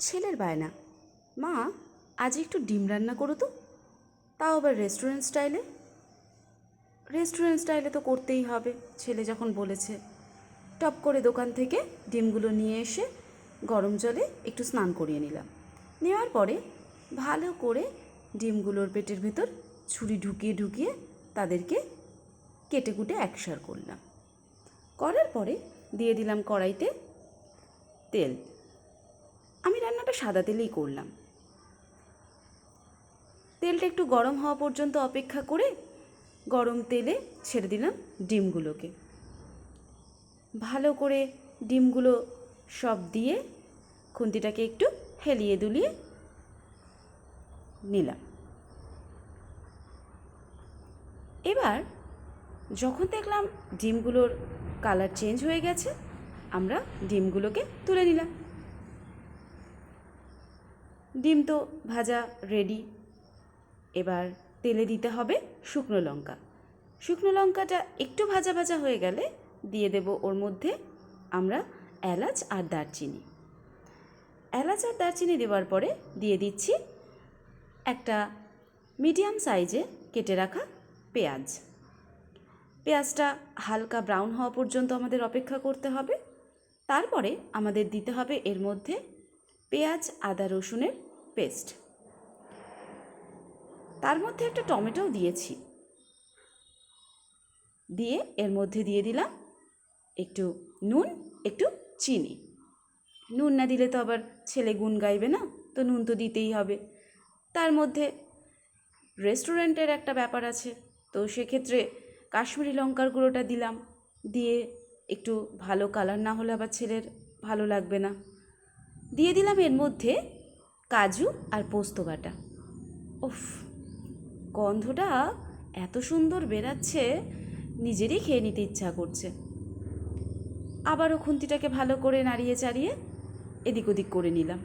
ছেলের বায়না, মা আজ একটু ডিম রান্না করো তো, তাও আবার রেস্টুরেন্ট স্টাইলে। রেস্টুরেন্ট স্টাইলে তো করতেই হবে, ছেলে যখন বলেছে। টপ করে দোকান থেকে ডিমগুলো নিয়ে এসে গরম জলে একটু স্নান করিয়ে নিলাম। নেওয়ার পরে ভালো করে ডিমগুলোর পেটের ভেতর ছুরি ঢুকিয়ে ঢুকিয়ে তাদেরকে কেটে কুটে একসার করলাম। করার পরে দিয়ে দিলাম কড়াইতে তেল। আমি রান্নাটা সাদা তেলেই করলাম। তেলটা একটু গরম হওয়া পর্যন্ত অপেক্ষা করে গরম তেলে ছেড়ে দিলাম ডিমগুলোকে। ভালো করে ডিমগুলো সব দিয়ে খুন্তিটাকে একটু হেলিয়ে দুলিয়ে নিলাম। এবার যখন দেখলাম ডিমগুলোর কালার চেঞ্জ হয়ে গেছে, আমরা ডিমগুলোকে তুলে নিলাম। ডিম তো ভাজা রেডি। এবার তেলে দিতে হবে শুকনো লঙ্কা। শুকনো লঙ্কাটা একটু ভাজা ভাজা হয়ে গেলে দিয়ে দেব ওর মধ্যে আমরা এলাচ আর দারচিনি। এলাচ আর দারচিনি দেওয়ার পরে দিয়ে দিচ্ছি একটা মিডিয়াম সাইজে কেটে রাখা পেঁয়াজ। পেঁয়াজটা হালকা ব্রাউন হওয়া পর্যন্ত আমাদের অপেক্ষা করতে হবে। তারপরে আমাদের দিতে হবে এর মধ্যে পেঁয়াজ আদা রসুনের পেস্ট। তার মধ্যে একটা টমেটোও দিয়েছি। দিয়ে এর মধ্যে দিয়ে দিলাম একটু নুন, একটু চিনি। নুন না দিলে তো আবার ছেলে গুণ গাইবে না, তো নুন তো দিতেই হবে। তার মধ্যে রেস্টুরেন্টের একটা ব্যাপার আছে, তো সেক্ষেত্রে কাশ্মীরি লঙ্কার গুঁড়োটা দিলাম। দিয়ে একটু ভালো কালার না হলে আবার ছেলের ভালো লাগবে না। দিয়ে দিলাম এর মধ্যে কাজু আর পোস্ত বাটা। উফ, গন্ধটা এত সুন্দর বেরাচ্ছে, নিজেরই খেয়ে নিতে ইচ্ছা করছে। আবারও খুন্তিটাকে ভালো করে নাড়িয়ে চাড়িয়ে এদিক ওদিক করে নিলাম।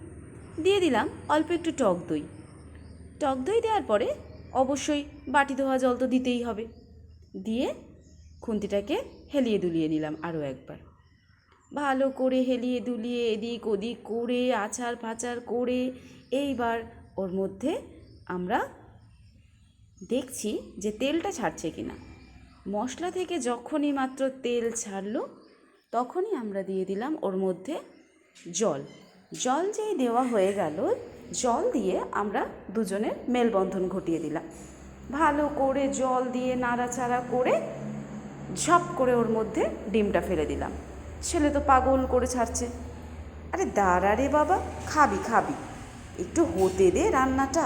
দিয়ে দিলাম অল্প একটু টক দই। টক দই দেওয়ার পরে অবশ্যই বাটি ধোয়া জল তো দিতেই হবে। দিয়ে খুন্তিটাকে হেলিয়ে দুলিয়ে নিলাম আরও একবার। ভালো করে হেলিয়ে দুলিয়ে এদিক ওদিক করে আচার ফাচার করে এইবার ওর মধ্যে আমরা দেখছি যে তেলটা ছাড়ছে কিনা। মশলা থেকে যখনই মাত্র তেল ছাড়লো তখনই আমরা দিয়ে দিলাম ওর মধ্যে জল। জল যেই দেওয়া হয়ে গেল, জল দিয়ে আমরা দুজনের মেলবন্ধন ঘটিয়ে দিলাম। ভালো করে জল দিয়ে নাড়াচাড়া করে ঝপ করে ওর মধ্যে ডিমটা ফেলে দিলাম। ছেলে তো পাগল করে ছাড়ছে। আরে দাঁড়া রে বাবা, খাবি খাবি, একটু হতে দে রান্নাটা।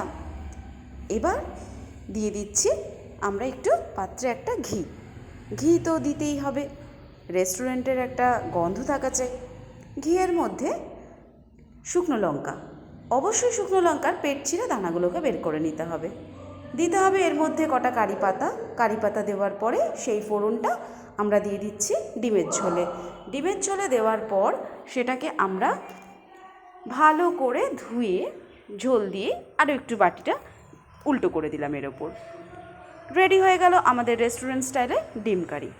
এবার দিয়ে দিচ্ছি আমরা একটু পাত্রে একটা ঘি। ঘি তো দিতেই হবে, রেস্টুরেন্টের একটা গন্ধ থাকা চাই। ঘিয়ের মধ্যে শুকনো লঙ্কা, অবশ্যই শুকনো লঙ্কার পেট ছিঁড়ে দানাগুলোকে বের করে নিতে হবে। দিতে হবে এর মধ্যে কটা কারি পাতা। কারি পাতা দেওয়ার পরে সেই ফোড়নটা আমরা দিয়ে দিচ্ছি ডিমের ঝোলে। ডিমের ঝোলে দেওয়ার পর সেটাকে আমরা ভালো করে ধুয়ে ঝোল দিয়ে আরও একটু বাটিটা উল্টো করে দিলাম এর ওপর। রেডি হয়ে গেল আমাদের রেস্টুরেন্ট স্টাইলে ডিম কারি।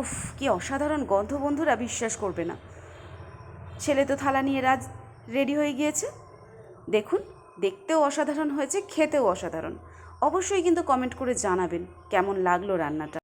উফ, কি অসাধারণ গন্ধ বন্ধুরা, বিশ্বাস করবে না। ছেলে তো থালা নিয়ে রেডি হয়ে গিয়েছে। দেখুন, দেখতেও অসাধারণ হয়েছে, খেতেও অসাধারণ। অবশ্যই কিন্তু কমেন্ট করে জানাবেন কেমন লাগলো রান্নাটা।